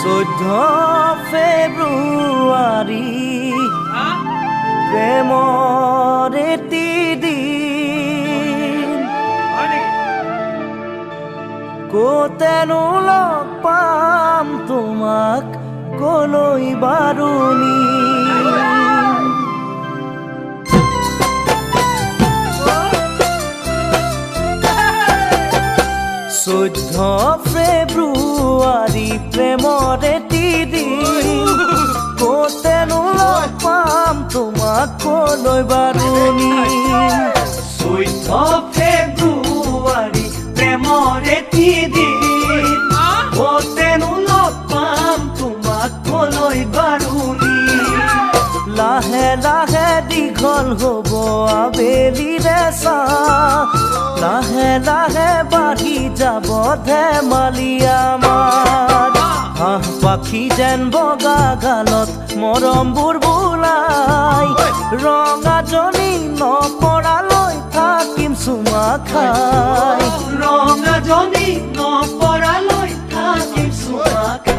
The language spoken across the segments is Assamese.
14 ফেব্ৰুৱাৰী প্ৰেমৰ এটি দিন ক'তেনো লগ পাম তোমাক কলৈ বাৰু নিম 14 ফেব্ৰুৱাৰী প্ৰেমৰ এটি দিন ক'তেনো লগ পাম তোমাক কলৈ বাৰু নিম 14 ফেব্ৰুৱাৰী প্ৰেমৰ এটি দিন ক'তেনো লগ পাম তোমাক কলৈ বাৰু নিম লাহে লাহে দীঘল হ'ব আবেলিৰে ছাঁ লাহে লাহে বাঢ়ি যাব ধেমালি আমাৰ হাঁহ পাখি যেন বগা গালত মৰমবোৰ বোলাই ৰঙাজনী নপৰালৈ থাকিম চুমা খাই ৰঙাজনী নপৰালৈ থাকিম চুমা খাই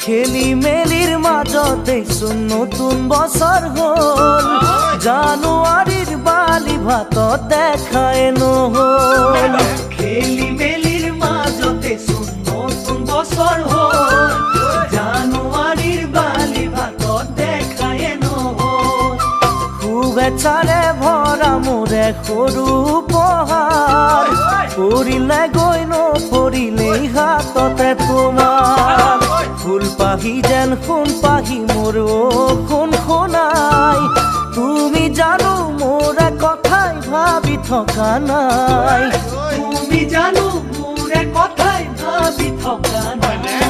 খেলি মেলিৰ মাজতে নতুন বছৰ হ'ল জানুৱাৰীৰ বালি ভাতত দেখাই নহ'ল খেলি মেলিৰ মাজতে নতুন বছৰ হ'ল জানুৱাৰীৰ বালি ভাতত দেখাই নহ'ল শুভেচ্ছাৰে ভৰা মোৰে সৰু উপহাৰ পৰিলে গৈ নপৰিলেই হাততে তোমাৰ ফুল পাহি যেন সোণ পাহি মোৰ সোণ সোণাই তুমি জানো মোৰ কথাই ভাবি থকা নাই তুমি জানো মোৰ কথাই ভাবি থকা নাই